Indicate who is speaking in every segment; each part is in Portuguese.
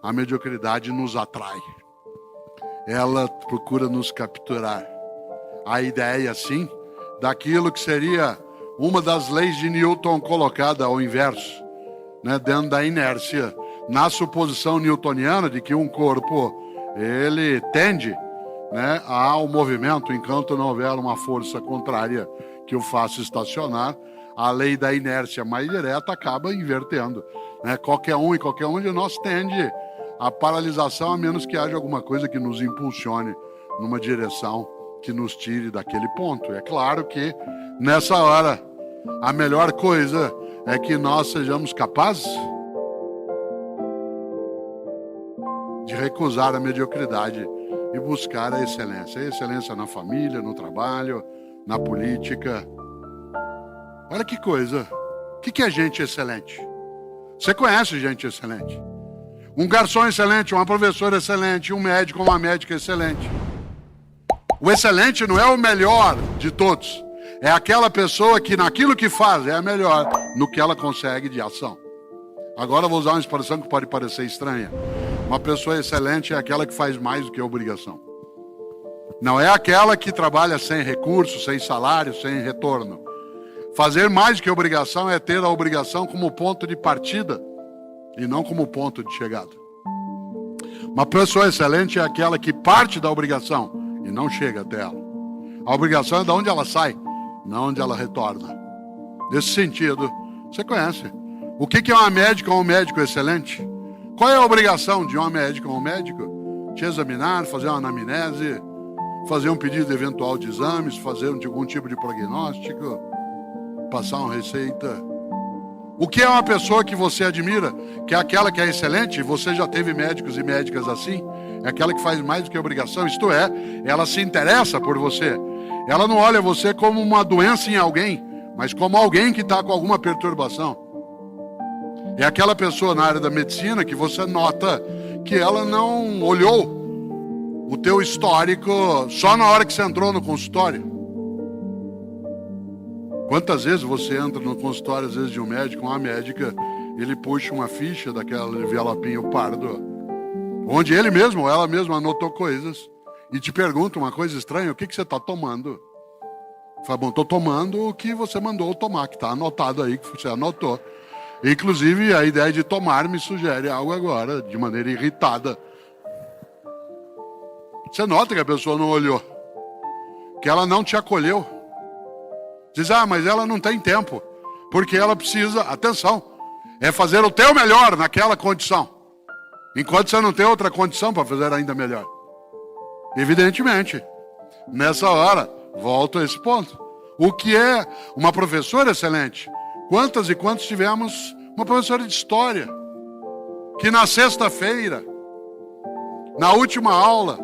Speaker 1: a mediocridade nos atrai. Ela procura nos capturar. A ideia, sim, daquilo que seria uma das leis de Newton colocada ao inverso, né, dentro da inércia, na suposição newtoniana de que um corpo ele tende, né, ao movimento enquanto não houver uma força contrária que o faça estacionar. A lei da inércia mais direta acaba invertendo, né? Qualquer um de nós tende à paralisação, a menos que haja alguma coisa que nos impulsione numa direção que nos tire daquele ponto. É claro que nessa hora a melhor coisa é que nós sejamos capazes de recusar a mediocridade e buscar a excelência. A excelência na família, no trabalho, na política. Olha que coisa. O que é gente excelente? Você conhece gente excelente? Um garçom excelente, uma professora excelente, um médico, uma médica excelente. O excelente não é o melhor de todos. É aquela pessoa que naquilo que faz é a melhor no que ela consegue de ação. Agora eu vou usar uma expressão que pode parecer estranha. Uma pessoa excelente é aquela que faz mais do que a obrigação. Não é aquela que trabalha sem recurso, sem salário, sem retorno. Fazer mais do que a obrigação é ter a obrigação como ponto de partida e não como ponto de chegada. Uma pessoa excelente é aquela que parte da obrigação e não chega até ela. A obrigação é de onde ela sai, não onde ela retorna. Nesse sentido, você conhece. O que é uma médica ou um médico excelente? Qual é a obrigação de uma médica ou um médico? Te examinar, fazer uma anamnese, fazer um pedido eventual de exames, fazer algum tipo de prognóstico, passar uma receita. O que é uma pessoa que você admira, que é aquela que é excelente, e você já teve médicos e médicas assim, é aquela que faz mais do que a obrigação, isto é, ela se interessa por você. Ela não olha você como uma doença em alguém, mas como alguém que está com alguma perturbação. É aquela pessoa na área da medicina que você nota que ela não olhou o teu histórico só na hora que você entrou no consultório. Quantas vezes você entra no consultório, às vezes, de um médico, uma médica, ele puxa uma ficha daquela envelopinho pardo, onde ele mesmo ou ela mesma anotou coisas, e te pergunta uma coisa estranha: o que você está tomando? Fala, bom, estou tomando o que você mandou tomar, que está anotado aí, que você anotou. Inclusive, a ideia de tomar me sugere algo agora, de maneira irritada. Você nota que a pessoa não olhou, que ela não te acolheu. Diz, mas ela não tem tempo, porque ela precisa, atenção, é fazer o teu melhor naquela condição, enquanto você não tem outra condição para fazer ainda melhor. Evidentemente, nessa hora, volto a esse ponto. O que é uma professora excelente? Quantas e quantos tivemos uma professora de história, que na sexta-feira, na última aula,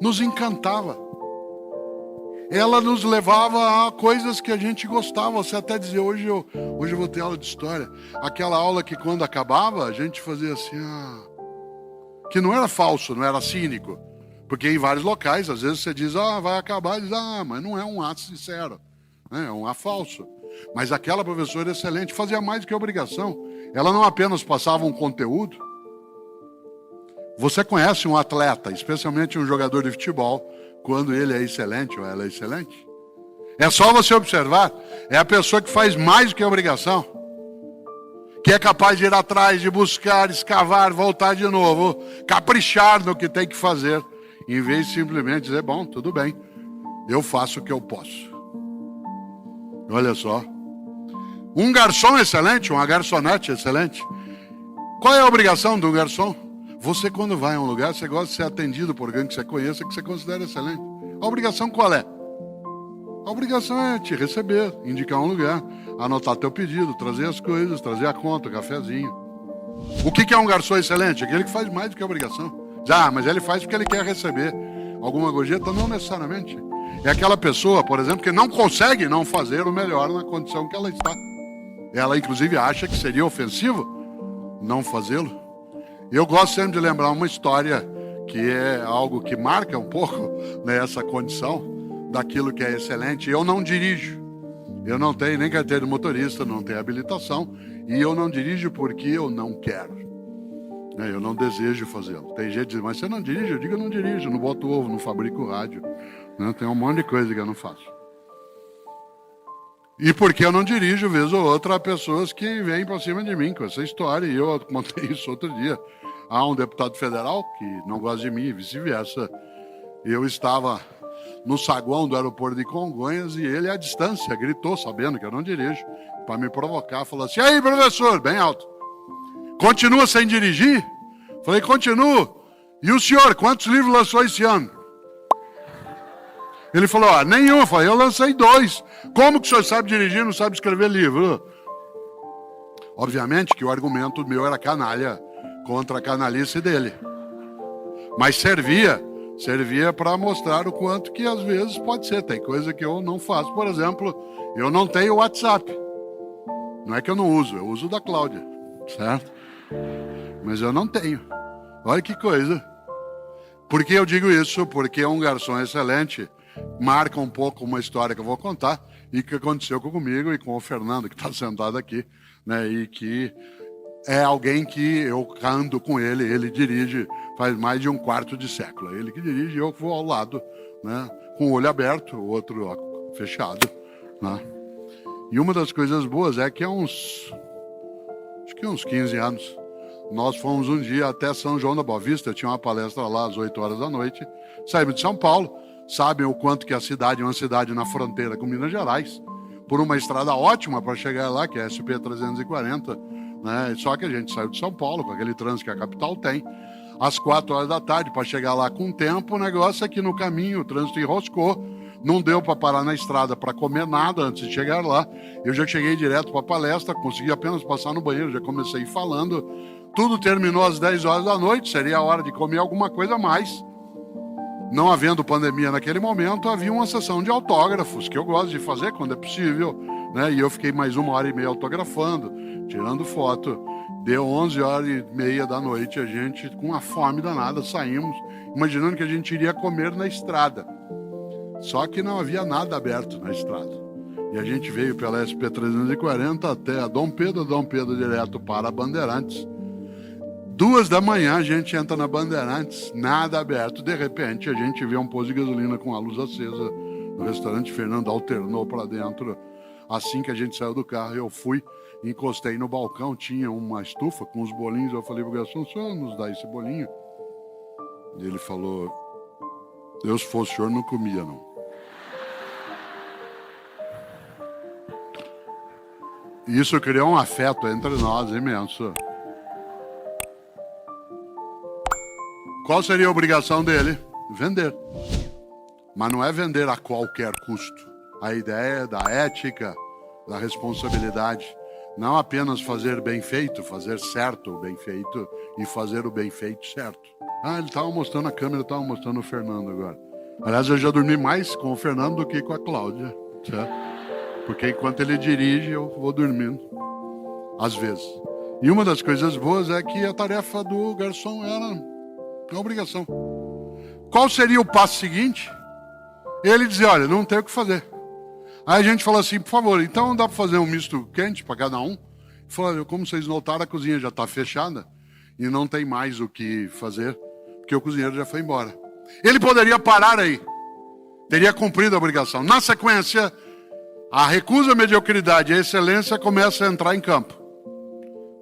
Speaker 1: nos encantava. Ela nos levava a coisas que a gente gostava. Você até dizia, hoje eu vou ter aula de história. Aquela aula que quando acabava, a gente fazia assim, que não era falso, não era cínico. Porque em vários locais, às vezes você diz, vai acabar, e diz, mas não é um ato sincero, né? É um ato falso. Mas aquela professora excelente fazia mais do que obrigação. Ela não apenas passava um conteúdo. Você conhece um atleta, especialmente um jogador de futebol, quando ele é excelente ou ela é excelente? É só você observar. É a pessoa que faz mais do que a obrigação, que é capaz de ir atrás, de buscar, escavar, voltar de novo, caprichar no que tem que fazer, em vez de simplesmente dizer, bom, tudo bem, eu faço o que eu posso. Olha só. Um garçom excelente, uma garçonete excelente. Qual é a obrigação de um garçom? Você, quando vai a um lugar, você gosta de ser atendido por alguém que você conheça, que você considera excelente. A obrigação qual é? A obrigação é te receber, indicar um lugar, anotar teu pedido, trazer as coisas, trazer a conta, o cafezinho. O que é um garçom excelente? Aquele que faz mais do que a obrigação. Mas ele faz porque ele quer receber alguma gorjeta? Não necessariamente. É aquela pessoa, por exemplo, que não consegue não fazer o melhor na condição que ela está. Ela, inclusive, acha que seria ofensivo não fazê-lo. Eu gosto sempre de lembrar uma história que é algo que marca um pouco, né, essa condição daquilo que é excelente. Eu não dirijo. Eu não tenho nem carteira de motorista, não tenho habilitação. E eu não dirijo porque eu não quero. Eu não desejo fazê-lo. Tem gente que diz, mas você não dirige? Eu digo, eu não dirijo, não boto ovo, não fabrico rádio. Né? Tem um monte de coisa que eu não faço. E porque eu não dirijo, vez ou outra, há pessoas que vêm para cima de mim com essa história, e eu contei isso outro dia. Há um deputado federal que não gosta de mim e vice-versa. Eu estava no saguão do aeroporto de Congonhas e ele, à distância, gritou, sabendo que eu não dirijo, para me provocar, falou assim, aí, professor, bem alto, continua sem dirigir? Falei, continuo. E o senhor, quantos livros lançou esse ano? Ele falou, nenhum. Eu falei, eu lancei 2. Como que o senhor sabe dirigir e não sabe escrever livro? Obviamente que o argumento meu era canalha contra a canalice dele. Mas servia para mostrar o quanto que às vezes pode ser. Tem coisa que eu não faço. Por exemplo, eu não tenho WhatsApp. Não é que eu não uso, eu uso da Cláudia, certo? Mas eu não tenho. Olha que coisa. Por que eu digo isso? Porque um garçom excelente marca um pouco uma história que eu vou contar e que aconteceu comigo e com o Fernando, que está sentado aqui, né? E que é alguém que eu ando com ele, ele dirige faz mais de um quarto de século. Ele que dirige e eu vou ao lado, né? Com o olho aberto, o outro fechado, né? E uma das coisas boas é que há uns 15 anos, nós fomos um dia até São João da Boa Vista, tinha uma palestra lá às 8 horas da noite, saímos de São Paulo, sabem o quanto que a cidade é uma cidade na fronteira com Minas Gerais, por uma estrada ótima para chegar lá, que é a SP-340, né? Só que a gente saiu de São Paulo, com aquele trânsito que a capital tem, às 4 horas da tarde, para chegar lá com tempo, o negócio é que no caminho o trânsito enroscou, não deu para parar na estrada para comer nada antes de chegar lá. Eu já cheguei direto para a palestra, consegui apenas passar no banheiro, já comecei falando. Tudo terminou às 10 horas da noite, seria a hora de comer alguma coisa a mais. Não havendo pandemia naquele momento, havia uma sessão de autógrafos, que eu gosto de fazer quando é possível, né? E eu fiquei mais 1h30 autografando, tirando foto. Deu 11h30 da noite, a gente, com uma fome danada, saímos, imaginando que a gente iria comer na estrada. Só que não havia nada aberto na estrada. E a gente veio pela SP-340 até a Dom Pedro direto para Bandeirantes. 2 da manhã a gente entra na Bandeirantes, nada aberto. De repente a gente vê um posto de gasolina com a luz acesa no restaurante. Fernando alternou para dentro. Assim que a gente saiu do carro, eu fui, encostei no balcão, tinha uma estufa com os bolinhos. Eu falei pro garçom, o senhor nos dá esse bolinho? E ele falou, eu se fosse o senhor não comia não. Isso criou um afeto entre nós imenso. Qual seria a obrigação dele? Vender. Mas não é vender a qualquer custo. A ideia é da ética, da responsabilidade. Não apenas fazer bem feito, fazer certo o bem feito e fazer o bem feito certo. Ele estava mostrando a câmera, estava mostrando o Fernando agora. Aliás, eu já dormi mais com o Fernando do que com a Cláudia, certo? Porque enquanto ele dirige, eu vou dormindo, às vezes. E uma das coisas boas é que a tarefa do garçom era uma obrigação. Qual seria o passo seguinte? Ele dizia, olha, não tem o que fazer. Aí a gente falou assim, por favor, então dá para fazer um misto quente para cada um? Ele falou, olha, como vocês notaram, a cozinha já está fechada e não tem mais o que fazer, porque o cozinheiro já foi embora. Ele poderia parar aí, teria cumprido a obrigação. Na sequência, a recusa, a mediocridade e a excelência começa a entrar em campo.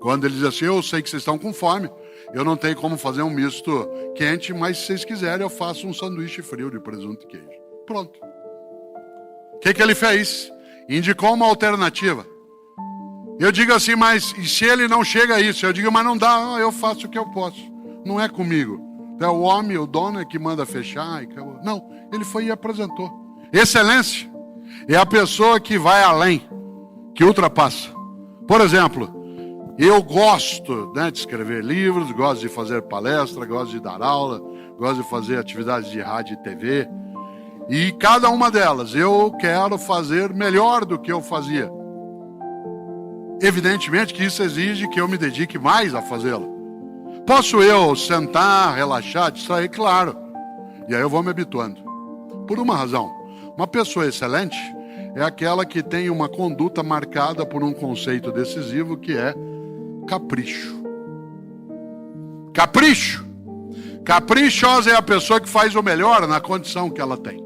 Speaker 1: Quando ele diz assim, eu sei que vocês estão com fome, eu não tenho como fazer um misto quente, mas se vocês quiserem eu faço um sanduíche frio de presunto e queijo. Pronto. O que ele fez? Indicou uma alternativa. Eu digo assim, mas e se ele não chega a isso? Eu digo, mas não dá, eu faço o que eu posso. Não é comigo. É o homem, o dono é que manda fechar. Não, ele foi e apresentou. Excelência é a pessoa que vai além, que ultrapassa. Por exemplo, eu gosto, né, de escrever livros, gosto de fazer palestra, gosto de dar aula, gosto de fazer atividades de rádio e TV. E cada uma delas eu quero fazer melhor do que eu fazia. Evidentemente que isso exige que eu me dedique mais a fazê-la. Posso eu sentar, relaxar, distrair? Claro. E aí eu vou me habituando. Por uma razão. Uma pessoa excelente é aquela que tem uma conduta marcada por um conceito decisivo que é capricho. Capricho. Caprichosa é a pessoa que faz o melhor na condição que ela tem.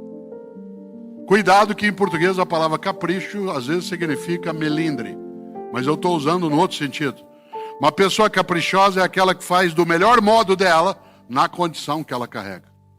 Speaker 1: Cuidado que em português a palavra capricho às vezes significa melindre. Mas eu estou usando no outro sentido. Uma pessoa caprichosa é aquela que faz do melhor modo dela na condição que ela carrega.